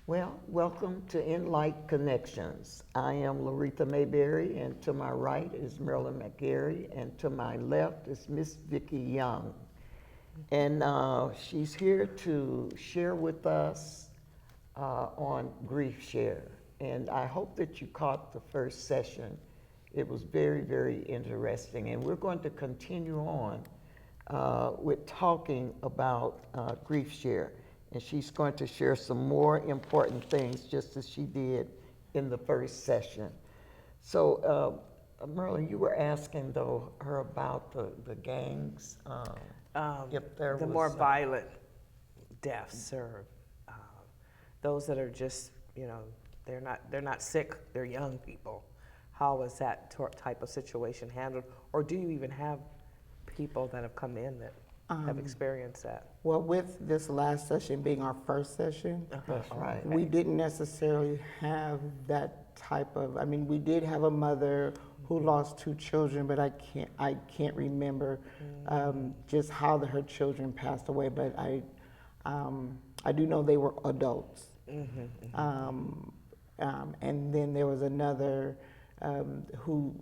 Well, welcome to InLight Connections. I am Laretha Mayberry, and to my right is Marilyn McGarry, and to my left is Miss Vicki Young. And she's here to share with us on GriefShare. And I hope that you caught the first session. It was very, very interesting. And we're going to continue on with talking about GriefShare. And she's going to share some more important things, just as she did in the first session. So, Merlin, you were asking though her about the gangs. If there The was more violent deaths, or those that are just, they're not sick, they're young people. How is that type of situation handled? Or do you even have people that have come in that have experienced that? Well, with this last session being our first session, That's right. we didn't necessarily have that type of, we did have a mother who lost 2 children, but I can't remember just how her children passed away, but I do know they were adults. And then there was another who,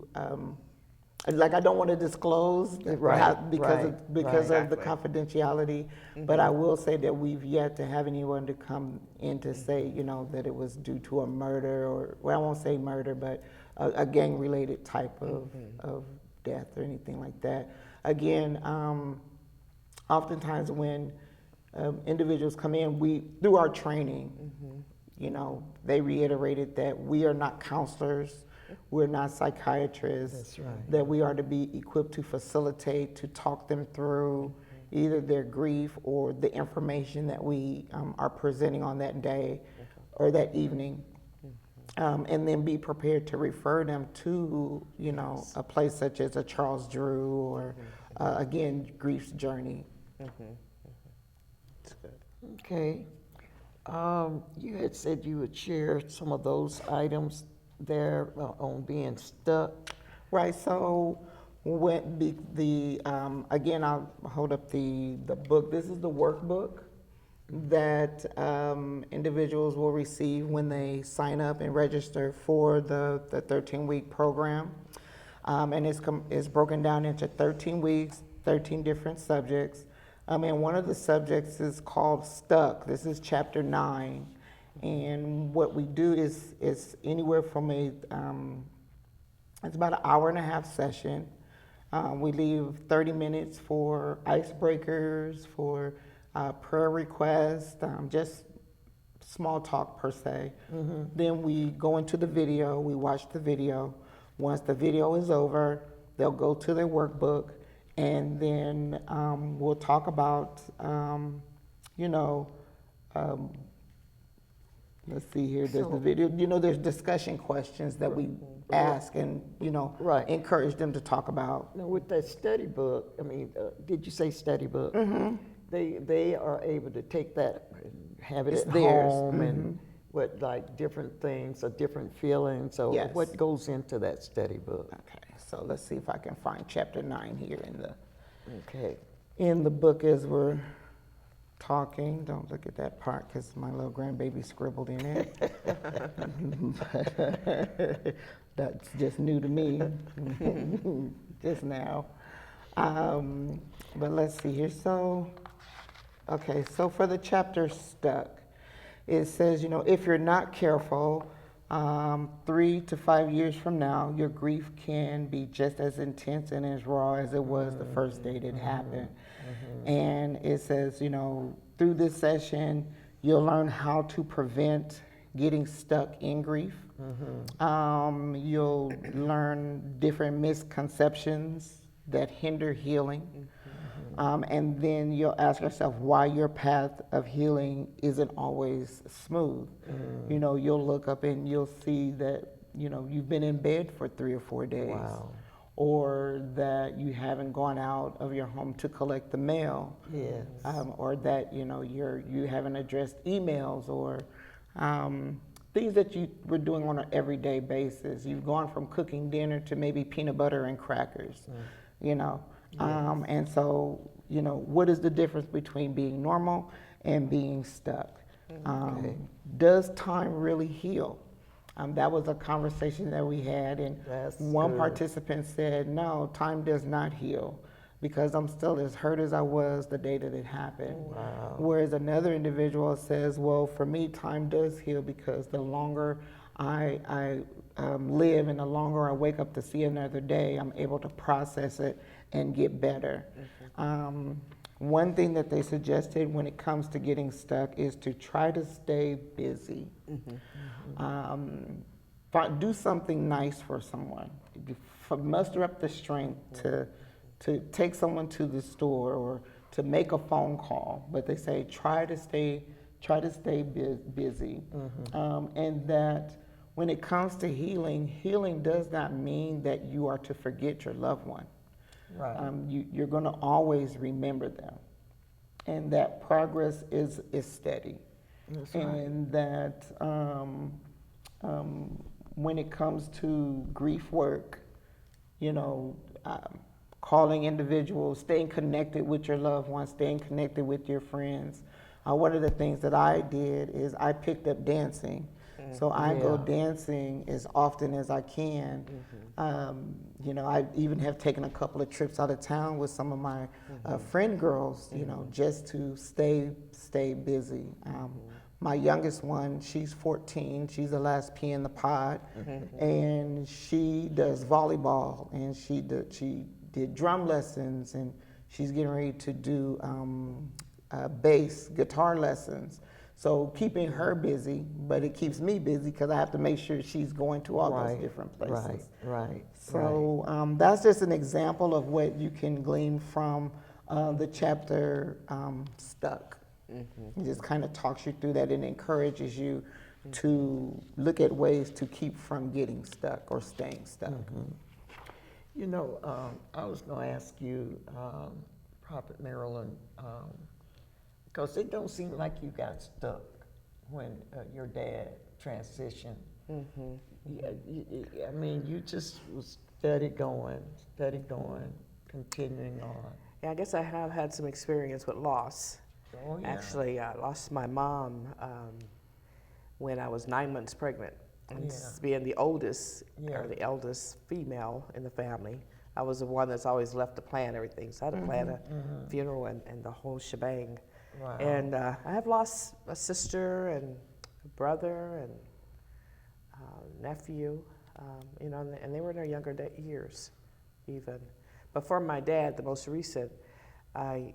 I don't want to disclose because of the confidentiality, but I will say that we've yet to have anyone to come in to say, that it was due to a murder, or, well, I won't say murder, but a gang-related type of death or anything like that. Again, oftentimes when individuals come in, through our training, they reiterated that we are not counselors, we're not psychiatrists. That's right. That we are to be equipped to facilitate, to talk them through either their grief or the information that we are presenting on that day or that evening. And then be prepared to refer them to, a place such as a Charles Drew or, again, Grief's Journey. That's good. Okay. You had said you would share some of those items there on being stuck. Right, so when again, I'll hold up the book. This is the workbook that individuals will receive when they sign up and register for the 13-week program. And it's broken down into 13 weeks, 13 different subjects. And one of the subjects is called Stuck. This is chapter 9. And what we do is anywhere from it's about an hour and a half session. We leave 30 minutes for icebreakers, for prayer requests, just small talk per se. Then we go into the video, we watch the video. Once the video is over, they'll go to their workbook, and then we'll talk about, let's see here, there's the video, there's discussion questions that we ask and, encourage them to talk about. Now, with that study book, did you say study book? They are able to take that and have it It's at theirs. home and what, like different things or different feelings. So Yes. what goes into that study book? Okay, so let's see if I can find chapter 9 here Okay. in the book as we're talking. Don't look at that part because my little grandbaby scribbled in it. That's just new to me, just now. But let's see here. So for the chapter Stuck, it says, if you're not careful, 3 to 5 years from now, your grief can be just as intense and as raw as it was the first day that it happened. And it says, through this session, you'll learn how to prevent getting stuck in grief. You'll learn different misconceptions that hinder healing. And then you'll ask yourself why your path of healing isn't always smooth. You'll look up and you'll see that, you've been in bed for 3 or 4 days. Wow. Or that you haven't gone out of your home to collect the mail. Yes. Or that, you haven't addressed emails or things that you were doing on an everyday basis. You've gone from cooking dinner to maybe peanut butter and crackers, And so, what is the difference between being normal and being stuck? Okay. Does time really heal? That was a conversation that we had, and That's one good. participant said, no, time does not heal because I'm still as hurt as I was the day that it happened. Wow. Whereas another individual says, well, for me, time does heal because the longer I live and the longer I wake up to see another day, I'm able to process it and get better. One thing that they suggested when it comes to getting stuck is to try to stay busy. Do something nice for someone. Muster up the strength to take someone to the store or to make a phone call. But they say try to stay busy, and that when it comes to healing, healing does not mean that you are to forget your loved one. Right. You're going to always remember them, and that progress is steady. That's right. And that when it comes to grief work, you know, calling individuals, staying connected with your loved ones, staying connected with your friends. One of the things that I did is I picked up dancing. So I go Yeah. dancing as often as I can. You know, I even have taken a couple of trips out of town with some of my friend girls, you know, just to stay busy. My youngest one, she's 14. She's the last pea in the pod, and she does volleyball, and she did drum lessons, and she's getting ready to do bass guitar lessons. So keeping her busy, but it keeps me busy because I have to make sure she's going to all those different places. Right. So that's just an example of what you can glean from the chapter Stuck. It just kind of talks you through that and encourages you to look at ways to keep from getting stuck or staying stuck. You know, I was going to ask you, Prophet Marilyn, because it don't seem like you got stuck when your dad transitioned. Yeah, I mean, you just was steady going, continuing on. Yeah, I guess I have had some experience with loss. Oh, yeah. Actually, I lost my mom when I was 9 months pregnant. And Yeah. being the oldest, Yeah. or the eldest female in the family, I was the one that's always left to plan everything. So I had to plan a funeral and the whole shebang. Wow. And I have lost a sister and a brother and nephew, you know, and they were in their younger years even. But for my dad, the most recent,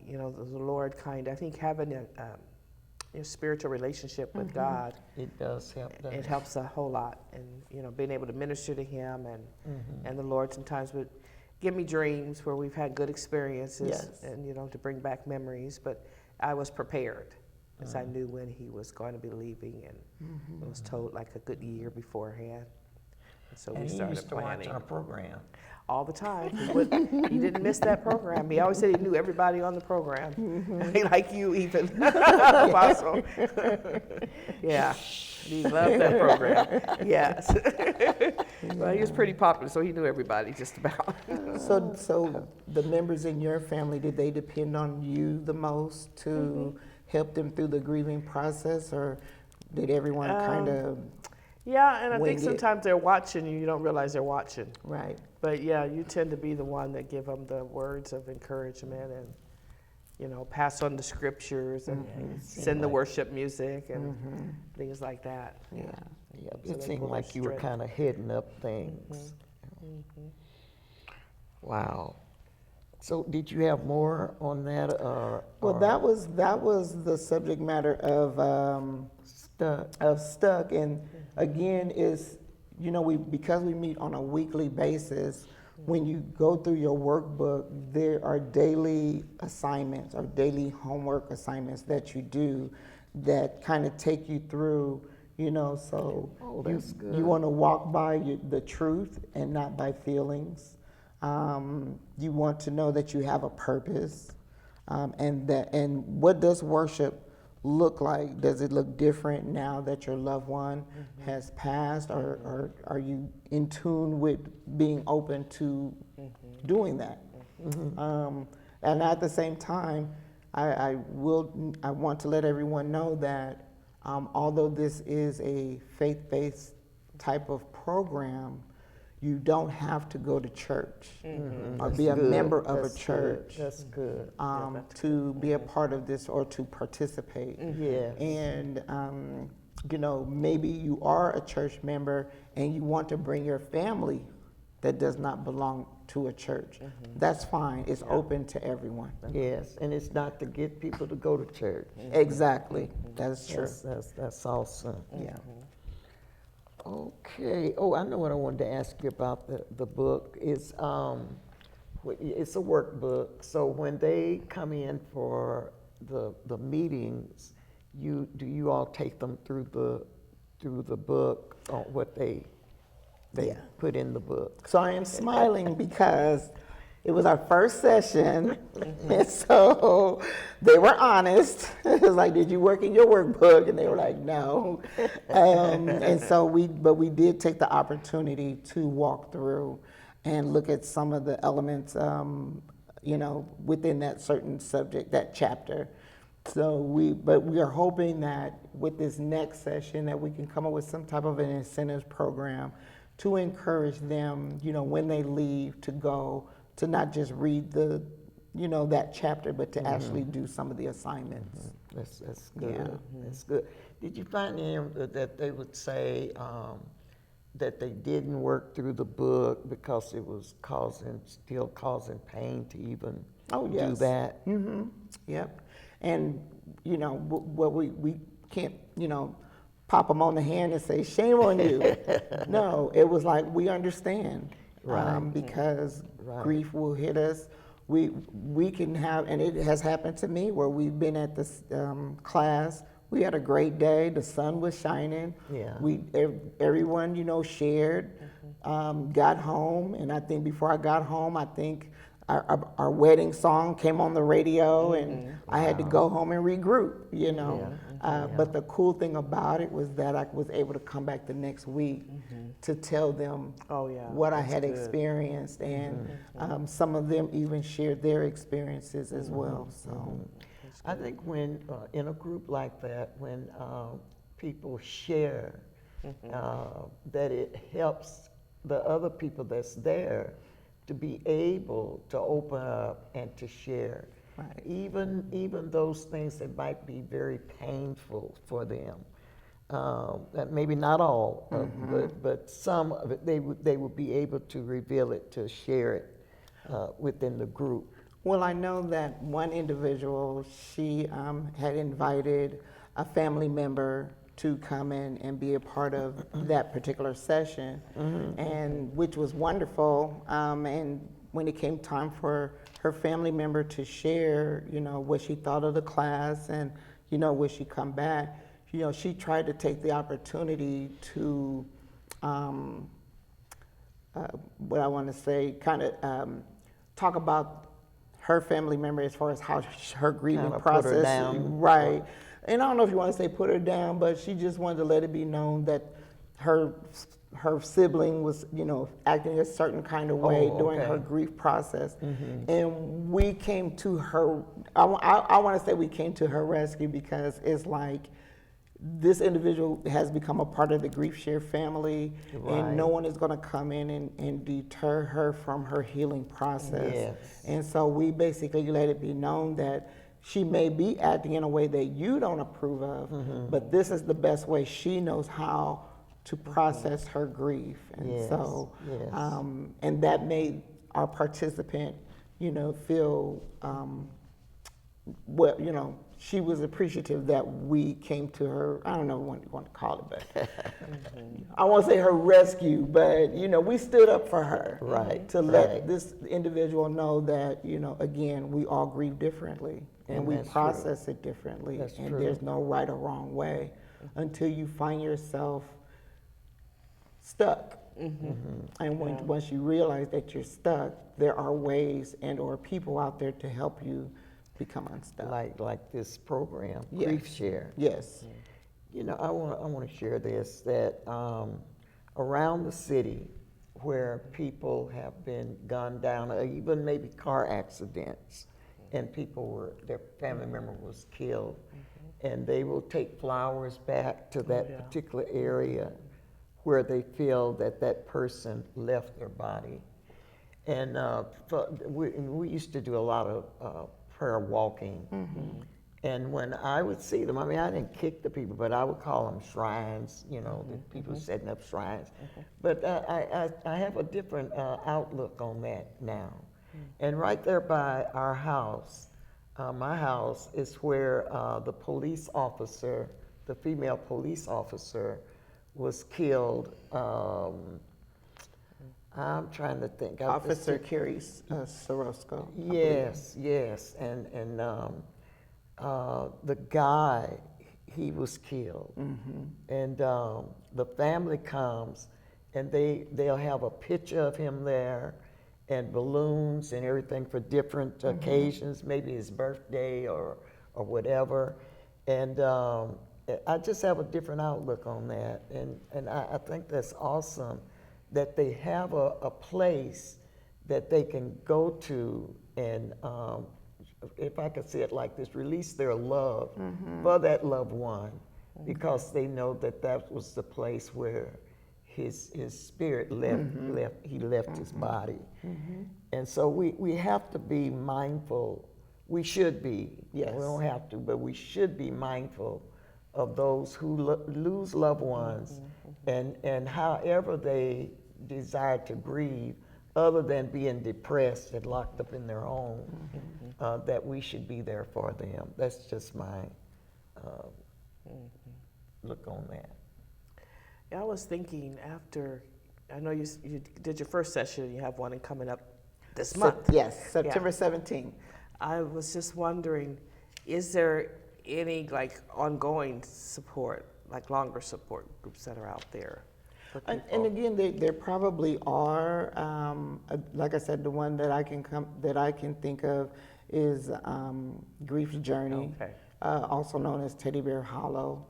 you know, the Lord I think having a spiritual relationship with God, It does help. it helps a whole lot. And, you know, being able to minister to him and the Lord sometimes would give me dreams where we've had good experiences Yes. and, you know, to bring back memories. But I was prepared because I knew when he was going to be leaving, and it was told like a good year beforehand. And so And we he started used to watch planning our program. all the time. He didn't miss that program. He always said he knew everybody on the program, like you even, Apostle. Yeah, he loved that program. Yes. Well, he was pretty popular, so he knew everybody just about. So the members in your family, did they depend on you the most to help them through the grieving process, or did everyone kind of? Yeah, and I Wing think it. sometimes they're watching you don't realize they're watching. Right. But yeah, you tend to be the one that give them the words of encouragement and, you know, pass on the scriptures and send the worship music and things like that. Yeah. Yeah. So It they seemed pull like you were strength. kind of heading up things. Wow. So did you have more on that? Well, that was the subject matter of stuck, and again is, you know, because we meet on a weekly basis. When you go through your workbook, there are daily assignments or daily homework assignments that you do that kind of take you through, you know. So that's good. you want to walk by the truth and not by feelings. You want to know that you have a purpose, and what does worship look like? Does it look different now that your loved one has passed, or are you in tune with being open to doing that? And at the same time, I want to let everyone know that Although this is a faith-based type of program, you don't have to go to church or That's be a good. member of That's a church good. That's good. to be a part of this or to participate. Yes. And, you know, maybe you are a church member and you want to bring your family that does not belong to a church. That's fine. It's open to everyone. Yes, and it's not to get people to go to church. Exactly. That's true. That's awesome. Yeah. Okay. Oh, I know what I wanted to ask you about the book. It's a workbook. So when they come in for the meetings, do you all take them through the book on what they Yeah. put in the book? So I am smiling because it was our first session, and so they were honest. It was like, "Did you work in your workbook?" And they were like, "No." And so we did take the opportunity to walk through and look at some of the elements, you know, within that certain subject, that chapter. So we are hoping that with this next session that we can come up with some type of an incentives program to encourage them, you know, when they leave to go to not just read the, you know, that chapter, but to actually do some of the assignments. That's good. Yeah. That's good. Did you find that they would say that they didn't work through the book because it was still causing pain to even do Yes. that? Yep. And, you know, what we can't, you know, pop them on the hand and say, "Shame on you." No, it was like, we understand. Right. Because Right. grief will hit us. We can have, and it has happened to me where we've been at this class. We had a great day. The sun was shining. Yeah. Everyone, you know, shared. Got home, and I think before I got home, I think our wedding song came on the radio, and I had to go home and regroup. You know. But the cool thing about it was that I was able to come back the next week to tell them what I had experienced, and some of them even shared their experiences as well. So I think when in a group like that, when people share, that it helps the other people that's there to be able to open up and to share. Right. Even those things that might be very painful for them. That maybe not all, but some of it, they would be able to reveal it, to share it within the group. Well, I know that one individual, she had invited a family member to come in and be a part of that particular session, and which was wonderful. And when it came time for her family member to share, you know, what she thought of the class and, you know, would she come back, you know, she tried to take the opportunity to, what I want to say, kind of talk about her family member as far as how her grieving Kinda process. put her down. Right. And I don't know if you want to say put her down, but she just wanted to let it be known that her sibling was, you know, acting a certain kind of way during her grief process. And we came to her, I want to say we came to her rescue, because it's like this individual has become a part of the GriefShare family, and no one is going to come in and deter her from her healing process. Yes. And so we basically let it be known that she may be acting in a way that you don't approve of, but this is the best way she knows how to process her grief. And so, and that made our participant, you know, feel, well, you know, she was appreciative that we came to her, I don't know what you want to call it, but I won't say her rescue, but, you know, we stood up for her. Right, To let this individual know that, you know, again, we all grieve differently, and we that's process it differently. That's and true. there's no right or wrong way until you find yourself stuck. And once you realize that you're stuck, there are ways and or people out there to help you become unstuck. Like this program, Yes. GriefShare. Yes. You know, I want to share this, that around the city where people have been gunned down, or even maybe car accidents, and their family member was killed, and they will take flowers back to that yeah. particular area where they feel that that person left their body. And we used to do a lot of prayer walking. And when I would see them, I mean, I didn't kick the people, but I would call them shrines, you know, the people setting up shrines. But I have a different outlook on that now. And right there by our house, my house, is where the police officer, the female police officer, was killed. I'm trying to think. Officer Carrie Sorosco. I believe. Yes, and the guy, he was killed, and the family comes, and they'll have a picture of him there, and balloons and everything for different occasions, maybe his birthday or whatever, and I just have a different outlook on that, and I think that's awesome that they have a place that they can go to and, if I could say it like this, release their love for that loved one, because they know that that was the place where his spirit he left his body. And so we have to be mindful. We should be. Yes. We don't have to, but we should be mindful of those who lose loved ones, and however they desire to grieve, other than being depressed and locked up in their home, that we should be there for them. That's just my look on that. Yeah, I was thinking after, I know you did your first session, you have one coming up this month. Yes, September 17th. I was just wondering, is there any like ongoing support, like longer support groups that are out there for people? And again, there probably are. Like I said, the one that I can think of is Grief's Journey, Okay. Also known as Teddy Bear Hollow.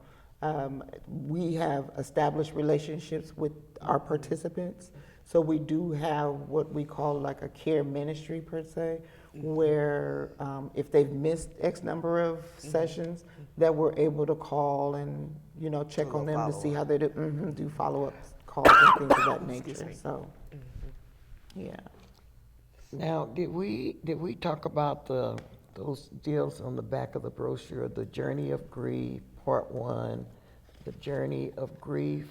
We have established relationships with our participants, so we do have what we call like a care ministry per se, where if they've missed X number of sessions, that we're able to call and check on them to see how they do follow-up calls and things of that nature. So, yeah. Now, did we talk about those deals on the back of the brochure, the Journey of Grief, Part 1, the Journey of Grief?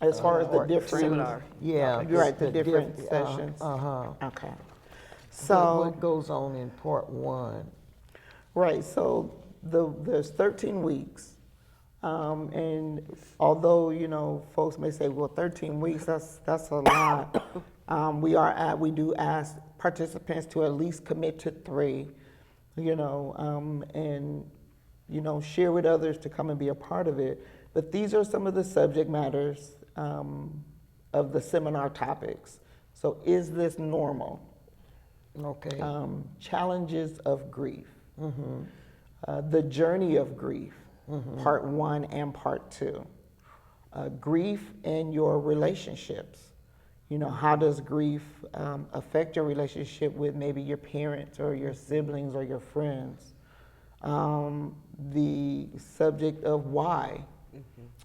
As far as the Part different, Seminar. Yeah. you're right, the different diff- sessions. Uh-huh. Okay. So So, what goes on in Part 1? right, so there's 13 weeks. And although, folks may say, well, 13 weeks, that's a lot. We do ask participants to at least commit to 3, and, share with others to come and be a part of it. But these are some of the subject matters of the seminar topics. So is this normal? Okay. Challenges of grief. The journey of grief, Part 1 and Part 2. Grief and your relationships. How does grief affect your relationship with maybe your parents or your siblings or your friends? The subject of why.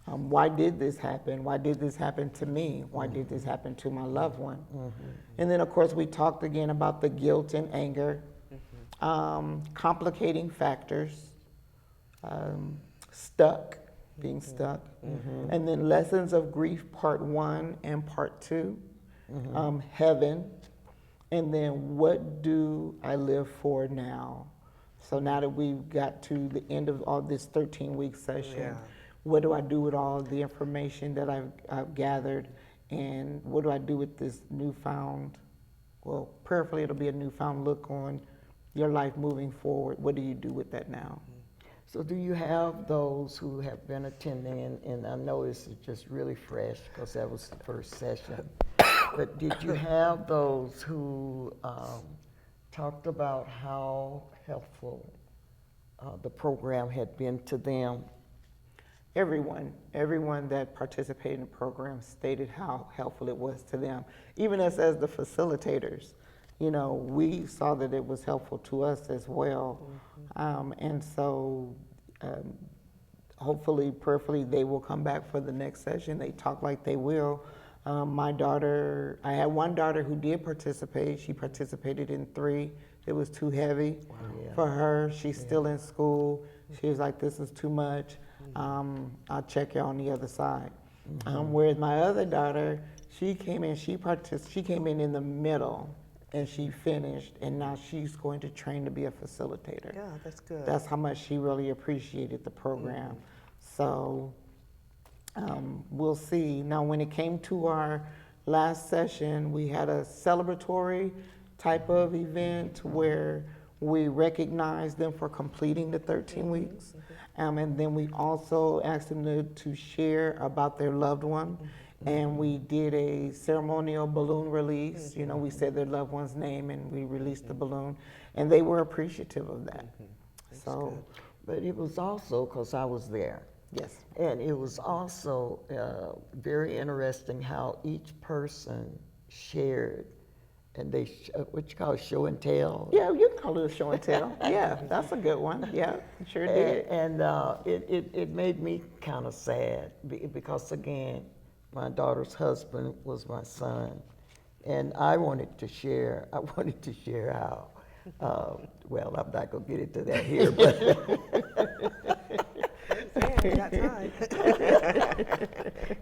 Why did this happen? Why did this happen to me? Why did this happen to my loved one? And then, of course, we talked again about the guilt and anger, complicating factors, being stuck, and then lessons of grief, Part 1 and Part 2, heaven, and then what do I live for now? So now that we've got to the end of all this 13-week session, Yeah. what do I do with all the information that I've gathered, and what do I do with this newfound, well, prayerfully it'll be a newfound look on your life moving forward. What do you do with that now? So do you have those who have been attending, and I know this is just really fresh because that was the first session, but did you have those who talked about how helpful the program had been to them? Everyone that participated in the program stated how helpful it was to them. Even us as the facilitators, we saw that it was helpful to us as well. And so um, hopefully, prayerfully, they will come back for the next session. They talk like they will. My daughter, I had one daughter who did participate. She participated in 3. It was too heavy Yeah. for her. She's still in school. She was like, this is too much. I'll check you on the other side. Whereas my other daughter, she came in, she came in the middle, and she finished, and now she's going to train to be a facilitator. Yeah, that's good. That's how much she really appreciated the program. So we'll see. Now, when it came to our last session, we had a celebratory type of event where we recognized them for completing the 13 weeks. And then we also asked them to share about their loved one. And we did a ceremonial balloon release. You know, we said their loved one's name and we released the balloon. And they were appreciative of that. So, But it was also, because I was there, yes. and it was also very interesting how each person shared, and they, what you call show and tell? Yeah, you can call it a show and tell. Yeah, that's a good one. Yeah, sure did. And it made me kind of sad because, again, my daughter's husband was my son, and I wanted to share how, well, I'm not going to get into that here, but You got time.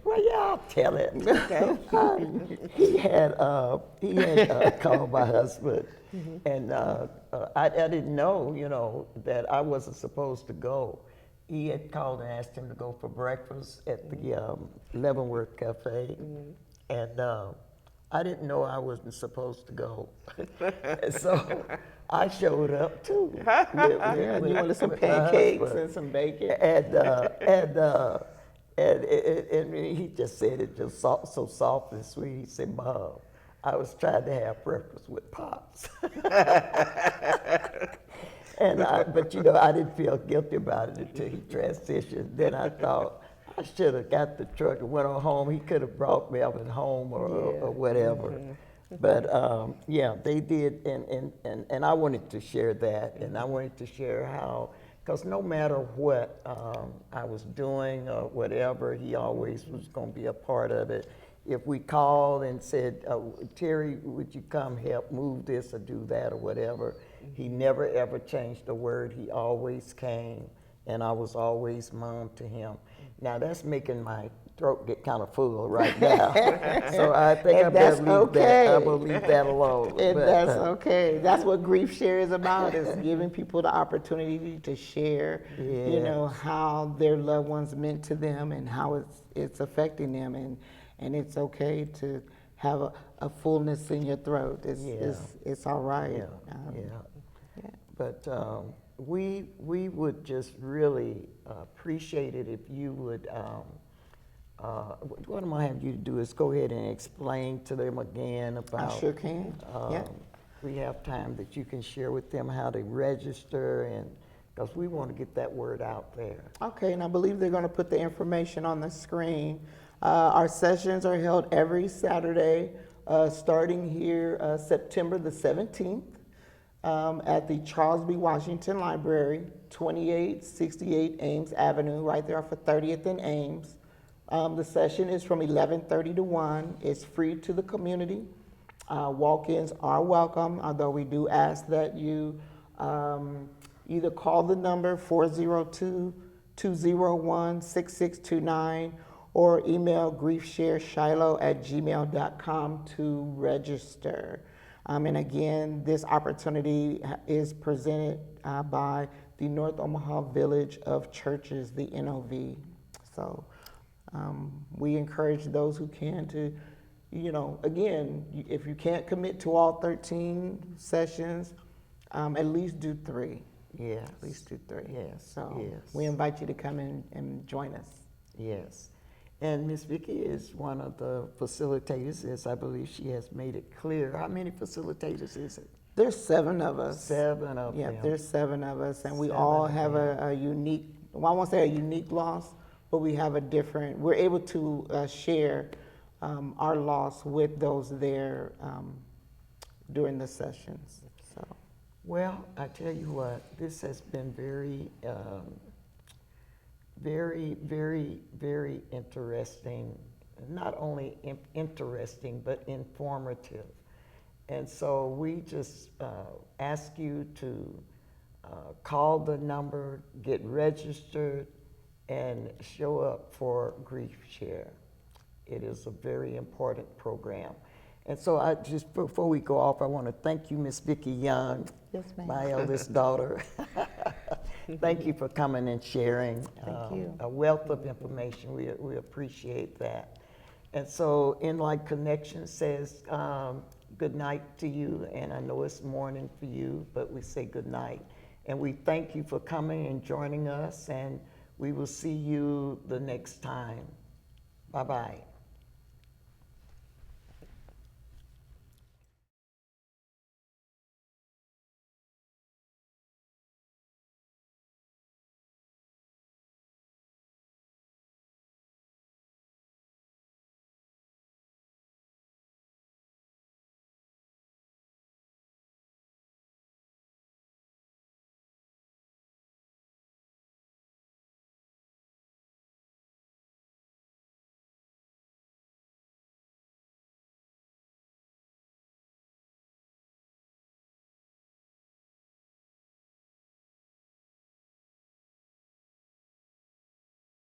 well, yeah, I'll tell it. Okay. He had called my husband, and I didn't know, you know, that I wasn't supposed to go. He had called and asked him to go for breakfast at the Leavenworth Cafe, and I didn't know I wasn't supposed to go. And so I showed up too. Yeah, you wanted some with my pancakes husband. and some bacon. And he just said it just so soft and sweet. He said, "Mom, I was trying to have breakfast with Pops." But you know, I didn't feel guilty about it until he transitioned. Then I thought I should have got the truck and went on home. He could have brought Melvin home or whatever. But yeah, they did, and I wanted to share that, and I wanted to share how, because no matter what I was doing or whatever, he always was going to be a part of it. If we called and said, Terry, would you come help move this or do that or whatever, he never ever changed a word. He always came, and I was always mom to him. Now that's making my throat get kind of full right now. So I think I better leave that. I will leave that alone. And But, that's okay. That's what GriefShare is about, is giving people the opportunity to share, you know, how their loved ones meant to them and how it's affecting them. And it's okay to have a fullness in your throat. It's all right. Yeah. But we would just really appreciate it if you would, what I'm gonna have you to do is go ahead and explain to them again about. I sure can. Yeah. We have time that you can share with them how to register, and because we want to get that word out there. Okay, and I believe they're going to put the information on the screen. Our sessions are held every Saturday, starting here September the 17th at the Charles B. Washington Library, 2868 Ames Avenue, right there off of 30th and Ames. The session is from 11:30 to 1. It's free to the community. Walk-ins are welcome, although we do ask that you either call the number 402-201-6629 or email griefshareshiloh@gmail.com to register. And again, this opportunity is presented by the North Omaha Village of Churches, the NOV. So we encourage those who can to, you know, again, if you can't commit to all 13 sessions, at least do 3. Yes. At least do 3. Yes. So Yes. we invite you to come in and join us. Yes. And Miss Vicki is one of the facilitators, as I believe she has made it clear. How many facilitators is it? There's 7 of us. 7 of Yeah, them. there's 7 of us, and we 7 all of have a unique, well, I won't say a unique loss, but we have a different, we're able to share our loss with those there during the sessions. So Well, I tell you what, this has been very very, very, very interesting, not only interesting, but informative. And so we just ask you to call the number, get registered, and show up for GriefShare. It is a very important program. And so I just, before we go off, I want to thank you, Miss Vicki Young, Yes, ma'am. my eldest daughter. Thank you for coming and sharing. Thank you. A wealth of information. We appreciate that. And so InLight Connections says good night to you, and I know it's morning for you, but we say good night. And we thank you for coming and joining us, and we will see you the next time. Bye-bye.